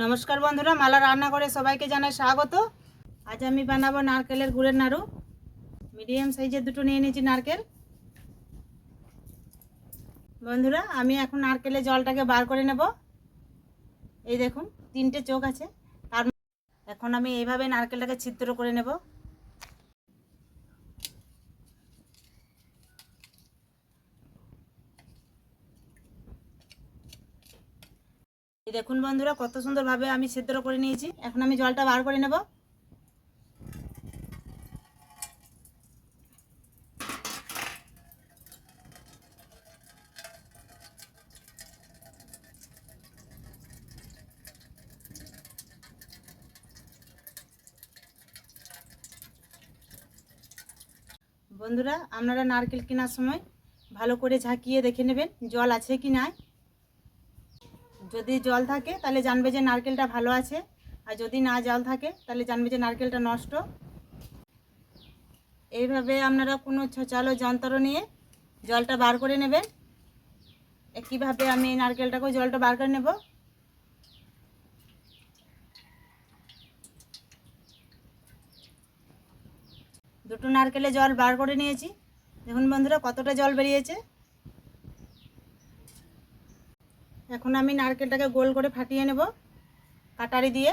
নমস্কার বন্ধুরা, মালা রান্না করে সবাইকে জানাই স্বাগত। আজ আমি বানাবো নারকেলের গুড়ের নাড়ু। মিডিয়াম সাইজের দুটো নিয়ে নিয়েছি নারকেল। বন্ধুরা, আমি এখন নারকেলের জলটাকে বার করে নেব। এই দেখুন, তিনটে চোখ আছে। আর এখন আমি এইভাবে নারকেলটাকে ছিদ্র করে নেব। এই দেখুন বন্ধুরা, কত সুন্দরভাবে আমি ছিদ্র করে নিয়েছি। এখন আমি জলটা বার করে নেব। বন্ধুরা, আপনারা নারকেল কেনার সময় ভালো করে ঝাঁকিয়ে দেখে নেবেন জল আছে কি না। যদি জল থাকে তাহলে জানবে যে নারকেলটা ভালো আছে, আর যদি না জল থাকে তাহলে জানবে যে নারকেলটা নষ্ট। এইভাবে আপনারা কোনো ছোচালো যন্ত্র নিয়ে জলটা বার করে নেবেন। একইভাবে আমি নারকেলটাকেও জলটা বার করে নেব। দুটো নারকেলে জল বার করে নিয়েছি। দেখুন বন্ধুরা, কতটা জল বেরিয়েছে। এখন আমি নারকেলটাকে গোল করে ফাটিয়ে নেব কাটারি দিয়ে।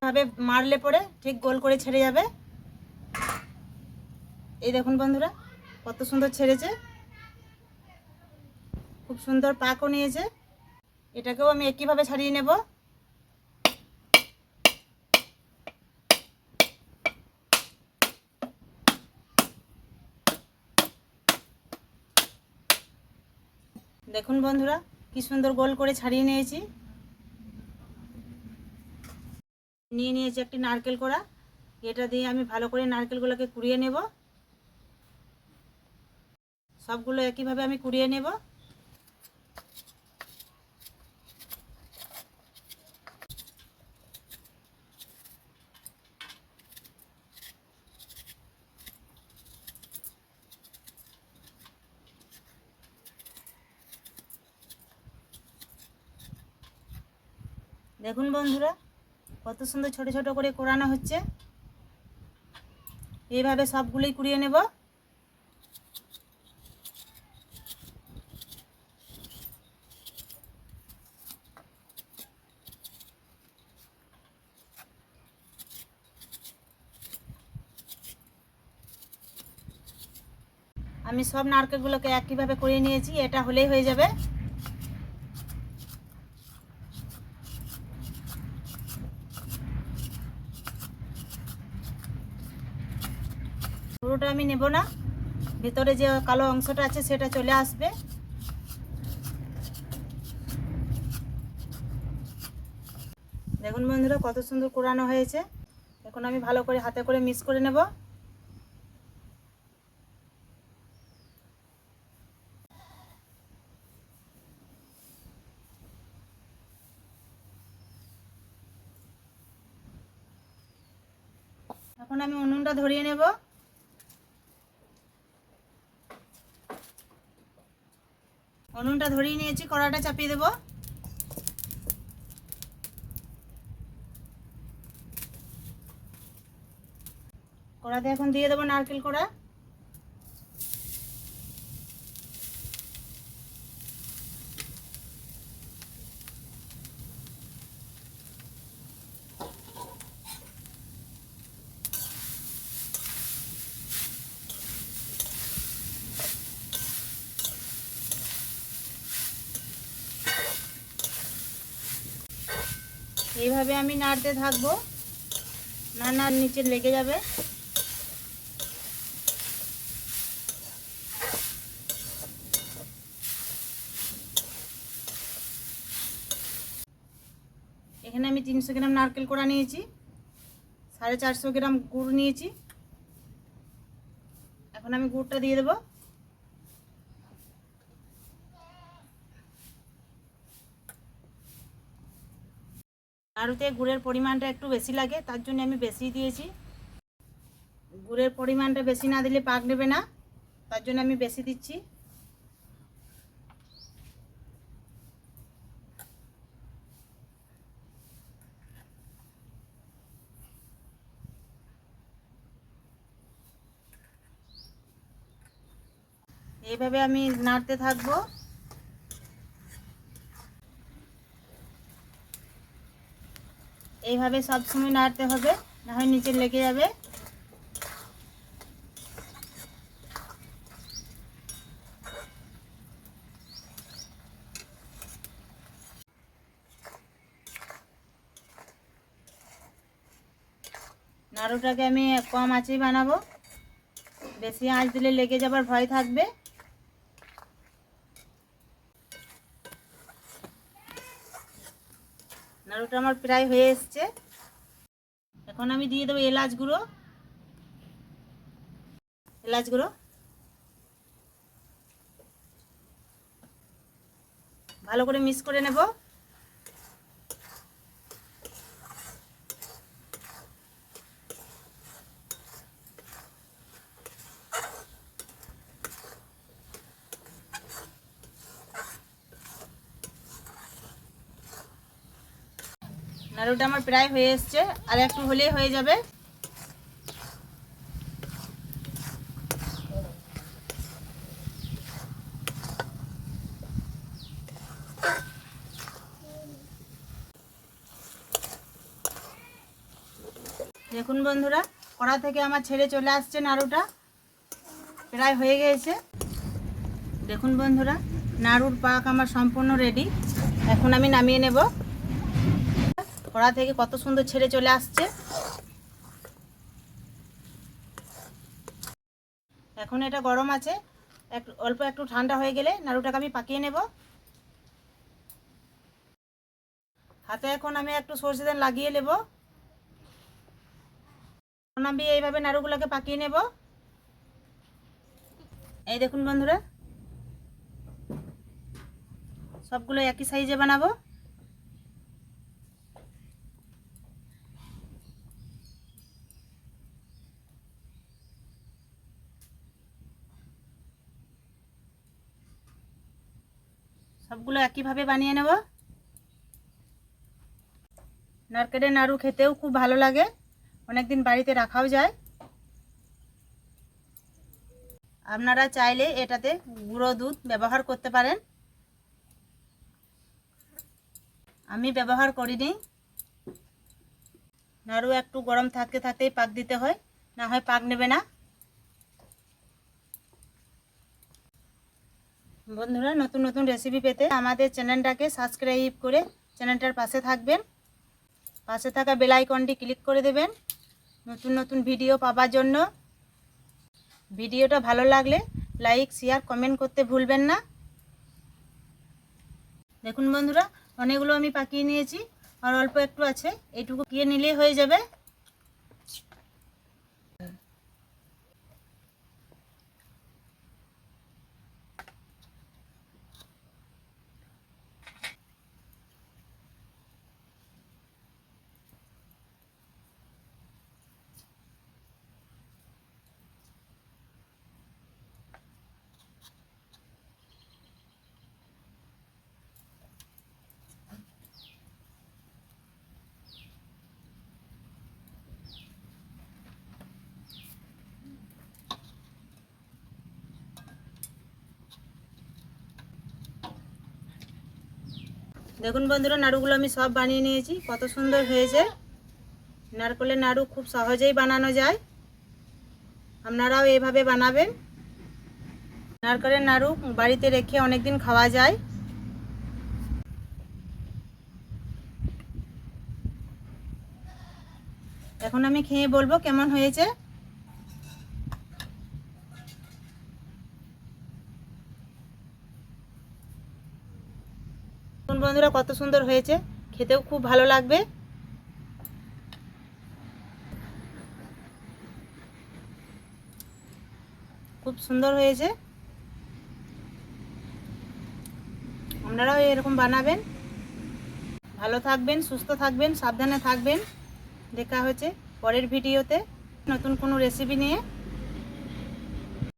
ভাবে মারলে পরে ঠিক গোল করে ছেড়ে যাবে। এই দেখুন বন্ধুরা, কত সুন্দর ছেড়েছে, খুব সুন্দর পাকও নিয়েছে। এটাকেও আমি একইভাবে ছাড়িয়ে নেব। দেখুন বন্ধুরা, কি সুন্দর গোল করে ছাড়িয়ে নিয়েছি। নিয়ে নিয়েছি একটি নারকেল কোড়া। এটা দিয়ে আমি ভালো করে নারকেলগুলোকে কুড়িয়ে নেব। সবগুলো একইভাবে আমি কুড়িয়ে নেব। দেখুন বন্ধুরা, কত সুন্দর ছোট ছোট করে কোড়ানো হচ্ছে। এইভাবে সবগুলোই কুড়িয়ে নেব। আমি সব নারকেলগুলোকে একইভাবে কুড়িয়ে নিয়েছি। এটা হলেই হয়ে যাবে। পুরোটা আমি নেব না, ভিতরে যে কালো অংশটা আছে সেটা চলে আসবে। দেখুন বন্ধুরা, কত সুন্দর কোড়ানো হয়েছে। এখন আমি ভালো করে হাতে করে মিক্স করে নেব। এখন আমি উনুনটা ধরিয়ে নেব। উনুনটা ধরিয়ে নিয়েছি, কড়াটা চাপিয়ে দেব। কড়াতে এখন দিয়ে দেবো নারকেল কোড়া। এইভাবে আমি নাড়তে থাকবো, না নিচে লেগে যাবে। এখানে আমি 300 গ্রাম নারকেল কোড়া নিয়েছি, 450 গ্রাম গুড় নিয়েছি। এখন আমি গুড়টা দিয়ে দেবো। নাড়ুতে গুড়ের পরিমাণটা একটু বেশি লাগে, তার জন্য আমি বেশি দিয়েছি। গুড়ের পরিমাণটা বেশি না দিলে পাক নেবে না, তার জন্য আমি বেশি দিচ্ছি। এইভাবে আমি নাড়তে থাকবো। এইভাবে সবসময় নাড়তে হবে, না হয় নিচে লেগে যাবে। নাড়ুটাকে আমি কম আঁচেই বানাবো, বেশি আঁচ দিলে লেগে যাবার ভয় থাকবে। নাড়ুটা আমার প্রায় হয়ে এসছে। এখন আমি দিয়ে দেবো এলাচ গুঁড়ো। ভালো করে মিক্স করে নেব। নাড়ুটা আমার প্রায় হয়ে এসছে, আর একটু হলেই হয়ে যাবে। দেখুন বন্ধুরা, কড়া থেকে আমার ছেড়ে চলে আসছে নাড়ুটা, প্রায় হয়ে গিয়েছে। দেখুন বন্ধুরা, নাড়ুর পাক আমার সম্পূর্ণ রেডি। এখন আমি নামিয়ে নেব। কড়া থেকে কত সুন্দর ছেড়ে চলে আসছে। এখন এটা গরম আছে, অল্প একটু ঠান্ডা হয়ে গেলে নাড়ুটাকে আমি পাকিয়ে নেব। হাতে এখন আমি একটু সরষে তেল লাগিয়ে নেব। এখন আমি এইভাবে নাড়ুগুলোকে পাকিয়ে নেব। এই দেখুন বন্ধুরা, সবগুলো একই সাইজে বানাবো। সবগুলো একইভাবে বানিয়ে নেব। নারকেলের নাড়ু খেতেও খুব ভালো লাগে, অনেকদিন বাড়িতে রাখাও যায়। আপনারা চাইলে এটাতে গুঁড়ো দুধ ব্যবহার করতে পারেন, আমি ব্যবহার করিনি। নাড়ু একটু গরম থাকতে থাকতেই পাক দিতে হয়, না হয় পাক নেবে না। বন্ধুরা, নতুন নতুন রেসিপি পেতে আমাদের চ্যানেলটাকে সাবস্ক্রাইব করে চ্যানেলটার পাশে থাকবেন। পাশে থাকা বেল আইকনটি ক্লিক করে দেবেন নতুন নতুন ভিডিও পাওয়ার জন্য। ভিডিওটা ভালো লাগলে লাইক, শেয়ার, কমেন্ট করতে ভুলবেন না। দেখুন বন্ধুরা, অনেকগুলো আমি পাকিয়ে নিয়েছি, আর অল্প একটু আছে, এইটুকু পাকিয়ে নিলেই হয়ে যাবে। দেখুন বন্ধুরা, নাড়ুগুলো আমি সব বানিয়ে নিয়েছি, কত সুন্দর হয়েছে। নারকেলের নাড়ু খুব সহজেই বানানো যায়, আপনারাও এইভাবে বানাবেন। নারকেলের নাড়ু বাড়িতে রেখে অনেক দিন খাওয়া যায়। এখন আমি খেয়ে বলবো কেমন হয়েছে। বন্ধুরা, কত সুন্দর হয়েছে, খেতেও খুব ভালো লাগবে। খুব সুন্দর হয়েছে, আপনারাও এরকম বানাবেন। ভালো থাকবেন, সুস্থ থাকবেন, সাবধানে থাকবেন। দেখা হচ্ছে পরের ভিডিওতে নতুন কোনো রেসিপি নিয়ে।